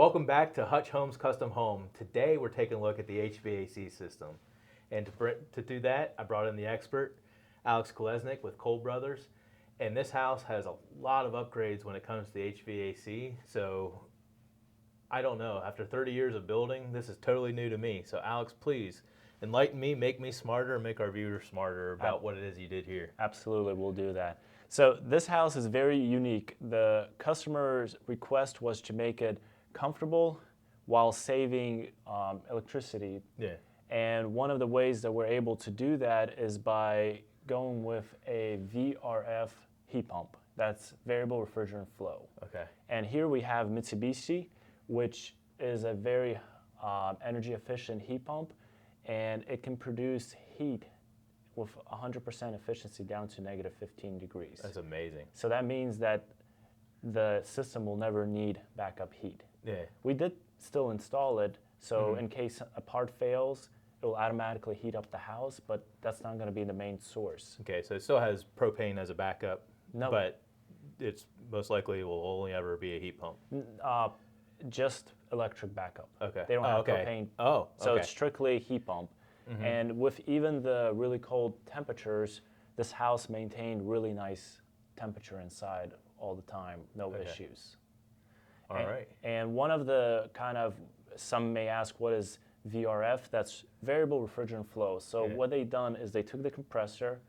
Welcome back to Hutch Homes Custom Home. Today we're taking a look at the HVAC system. And to do that, I brought in the expert, Alex Kolesnik with Kole Brothers. And this house has a lot of upgrades when it comes to the HVAC. So I don't know, after 30 years of building, this is totally new to me. So Alex, please enlighten me, make me smarter, and make our viewers smarter about what it is you did here. Absolutely, we'll do that. So this house is very unique. The customer's request was to make it comfortable while saving electricity. Yeah. And one of the ways that we're able to do that is by going with a VRF heat pump. That's variable refrigerant flow. Okay. And here we have Mitsubishi, which is a very energy efficient heat pump, and it can produce heat with 100% efficiency down to negative 15 degrees. That's amazing. So that means that the system will never need backup heat. Yeah. We did still install it, so in case a part fails, it will automatically heat up the house, but that's not going to be the main source. Okay, so it still has propane as a backup, No. but it's most likely will only ever be a heat pump. Just electric backup. Okay. They don't have okay. propane. Oh, So okay. it's strictly a heat pump. And with even the really cold temperatures, this house maintained really nice temperature inside all the time, no issues. All right. And one of the some may ask, what is VRF? That's variable refrigerant flow. So what they've done is they took the compressor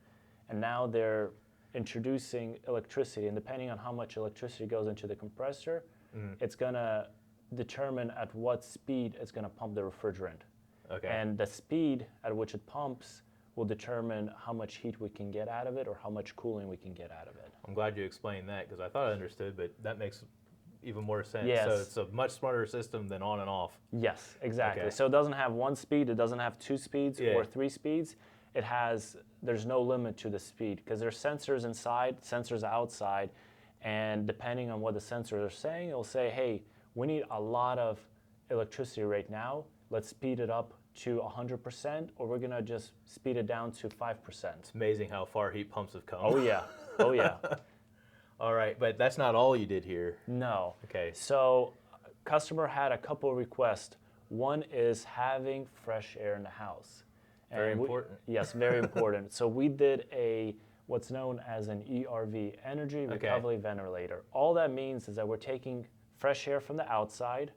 and now they're introducing electricity, and depending on how much electricity goes into the compressor, it's gonna determine at what speed it's gonna pump the refrigerant. Okay. And the speed at which it pumps will determine how much heat we can get out of it or how much cooling we can get out of it. I'm glad you explained that because I thought I understood, but that makes even more sense. Yes. So it's a much smarter system than on and off. Yes, exactly. Okay. So it doesn't have one speed, it doesn't have two speeds or three speeds. There's no limit to the speed because there's sensors inside, sensors outside, and depending on what the sensors are saying, it'll say, hey, we need a lot of electricity right now. Let's speed it up to 100%, or we're gonna just speed it down to 5%. It's amazing how far heat pumps have come. Oh yeah, oh yeah. All right, but that's not all you did here. No. Okay. So customer had a couple of requests. One is having fresh air in the house. Very important. Yes, very important. So we did what's known as an ERV, Energy Recovery Ventilator. All that means is that we're taking fresh air from the outside,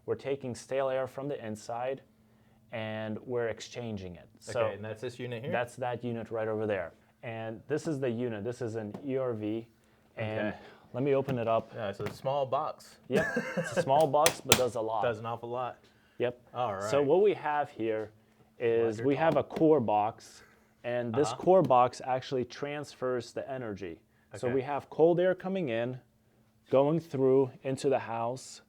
we're taking stale air from the inside, and we're exchanging it. So Okay, and that's this unit here? that's that unit right over there. And this is the unit. This is an ERV. And let me open it up. Yeah, it's a small box. Yep, it's a small box, but does a lot. Does an awful lot. Yep. All right. So what we have here is we have a core box, and this core box actually transfers the energy. So Okay. we have cold air coming in, going through into the house,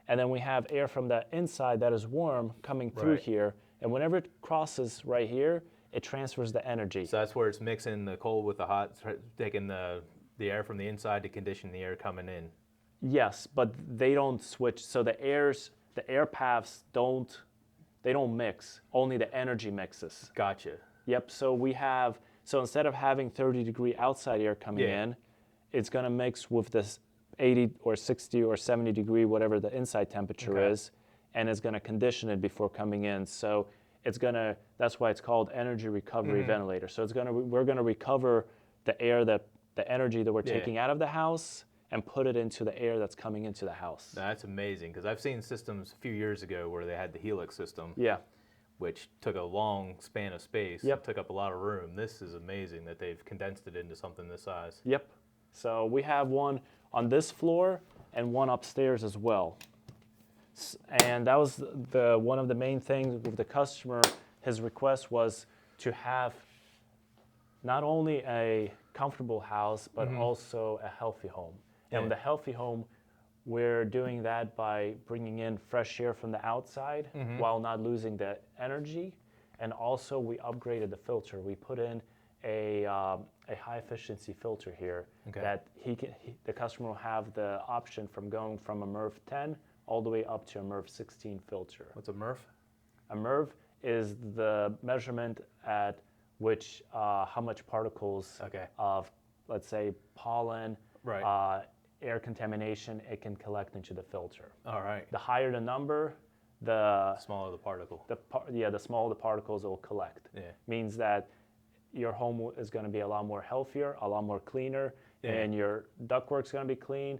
and then we have air from the inside that is warm coming through Right. here. And whenever it crosses right here, it transfers the energy. So that's where it's mixing the cold with the hot, taking the air from the inside to condition the air coming in. Yes, but they don't switch. So the air paths don't mix. Only the energy mixes. Gotcha. Yep. So instead of having 30-degree outside air coming in, it's going to mix with this 80 or 60 or 70 degree, whatever the inside temperature is, and it's going to condition it before coming in. So that's why it's called energy recovery ventilator. So we're going to recover the energy that we're taking out of the house and put it into the air that's coming into the house. That's amazing because I've seen systems a few years ago where they had the Helix system. Yeah. Which took a long span of space. Yep. Took up a lot of room. This is amazing that they've condensed it into something this size. Yep. So we have one on this floor and one upstairs as well. And that was one of the main things with the customer. His request was to have not only a comfortable house, but also a healthy home. And with a healthy home, we're doing that by bringing in fresh air from the outside while not losing the energy. And also we upgraded the filter. We put in a high efficiency filter here that the customer will have the option from going from a MERV 10 all the way up to a MERV 16 filter. What's a MERV? A MERV is the measurement at which how much particles of, let's say, pollen, air contamination it can collect into the filter. All right. The higher the number, the Smaller the particle. the smaller the particles it will collect. Yeah. Means that your home is going to be a lot more healthier, a lot more cleaner, and your ductwork's going to be clean.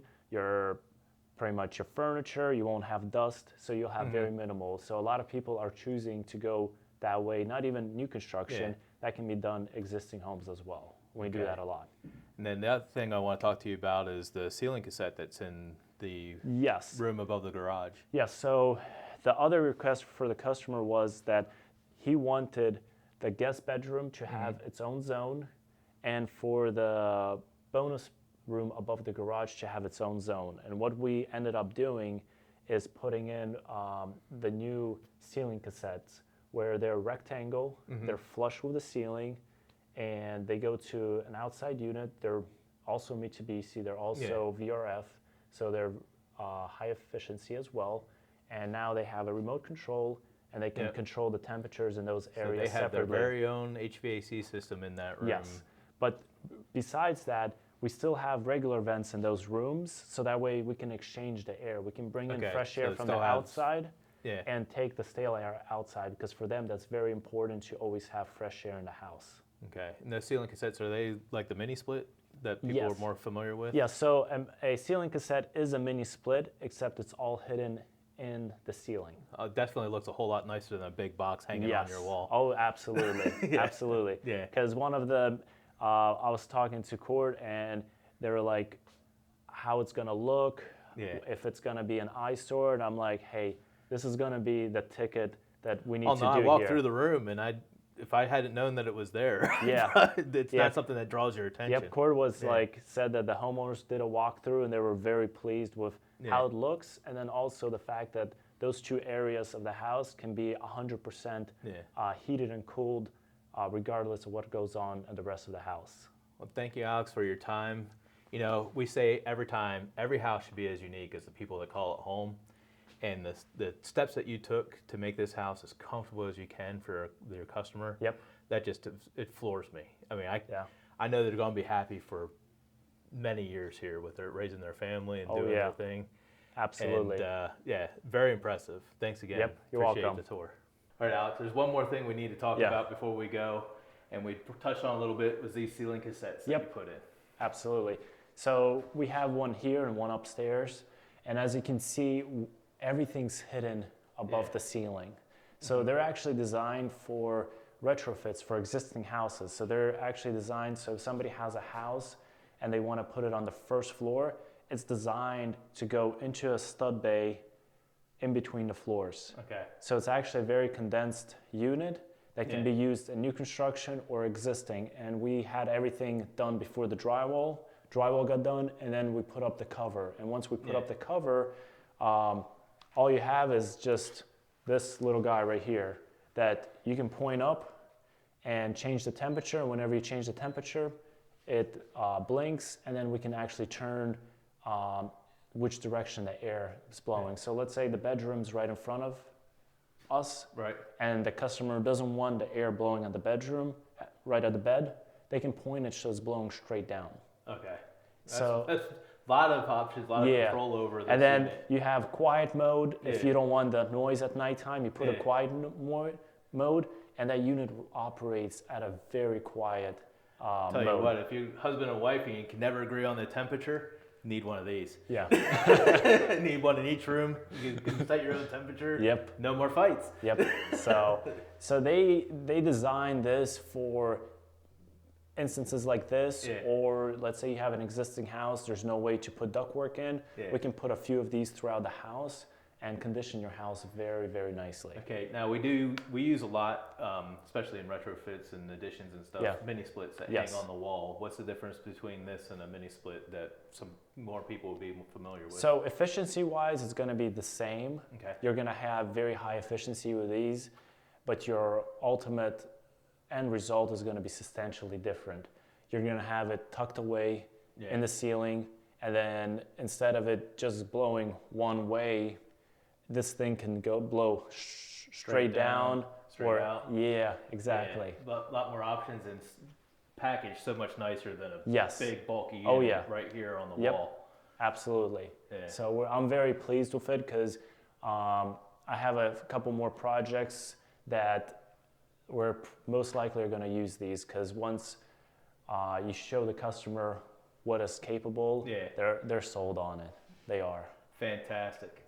Pretty much your furniture, you won't have dust, so you'll have very minimal. So a lot of people are choosing to go that way, not even new construction. That can be done existing homes as well. We do that a lot. And then the other thing I want to talk to you about is the ceiling cassette that's in the room above the garage. Yes, so the other request for the customer was that he wanted the guest bedroom to have its own zone, and for the bonus room above the garage to have its own zone. And what we ended up doing is putting in the new ceiling cassettes where they're rectangle, they're flush with the ceiling, and they go to an outside unit. They're also Mitsubishi, they're also VRF, so they're high efficiency as well. And now they have a remote control, and they can control the temperatures in those areas So they have separately. their very own HVAC system in that room. Yes, but besides that, we still have regular vents in those rooms, so that way we can exchange the air. We can bring in fresh air from the outside and take the stale air outside, because for them that's very important to always have fresh air in the house. Okay, and those ceiling cassettes, are they like the mini split that people are more familiar with? Yeah, so a ceiling cassette is a mini split, except it's all hidden in the ceiling. It definitely looks a whole lot nicer than a big box hanging on your wall. Oh, absolutely, absolutely. Yeah. Because one of the, I was talking to Court, and they were like, how it's gonna look, if it's gonna be an eyesore, and I'm like, hey, this is gonna be the ticket that we need to do I here. walked through the room, and if I hadn't known that it was there, it's not something that draws your attention. Yep, Court was said that the homeowners did a walkthrough, and they were very pleased with how it looks, and then also the fact that those two areas of the house can be 100% heated and cooled, regardless of what goes on in the rest of the house. Well, thank you, Alex, for your time. You know, we say every time, every house should be as unique as the people that call it home. And the steps that you took to make this house as comfortable as you can for your customer, that just, it floors me. I mean, I know they're going to be happy for many years here with raising their family and doing their thing. Absolutely. And very impressive. Thanks again. Yep, you're Appreciate welcome. the tour. All right, Alex, there's one more thing we need to talk about before we go, and we touched on a little bit, was these ceiling cassettes that you put in. Absolutely. So we have one here and one upstairs, and as you can see, everything's hidden above the ceiling. So they're actually designed for retrofits for existing houses. So they're actually designed so if somebody has a house and they want to put it on the first floor, it's designed to go into a stud bay in between the floors. Okay. So it's actually a very condensed unit that can be used in new construction or existing. And we had everything done before the drywall. Drywall got done, and then we put up the cover. And once we put up the cover, all you have is just this little guy right here that you can point up and change the temperature. And whenever you change the temperature, it blinks, and then we can actually turn which direction the air is blowing. So let's say the bedroom's right in front of us, and the customer doesn't want the air blowing at the bedroom, right at the bed, they can point it so it's blowing straight down. Okay. That's So a lot of options, a lot of control over this. And then unit. you have quiet mode. If you don't want the noise at nighttime, you put a quiet mode, and that unit operates at a very quiet Tell mode. you what, if you're husband and wife and you can never agree on the temperature, need one of these. Yeah. Need one in each room. You can set your own temperature. Yep. No more fights. Yep. So they designed this for instances like this, or let's say you have an existing house, there's no way to put ductwork in. We can put a few of these throughout the house and condition your house very, very nicely. Okay, now we use a lot, especially in retrofits and additions and stuff, mini splits that hang on the wall. What's the difference between this and a mini split that some more people would be familiar with? So efficiency-wise, it's going to be the same. Okay. You're going to have very high efficiency with these, but your ultimate end result is going to be substantially different. You're going to have it tucked away in the ceiling, and then instead of it just blowing one way, this thing can blow straight down, straight out. Yeah, exactly. A lot more options and packaged so much nicer than a big bulky unit right here on the wall. Absolutely. Yeah. So I'm very pleased with it because I have a couple more projects that we're most likely are going to use these, because once you show the customer what is capable, Yeah. they're sold on it. They are. Fantastic.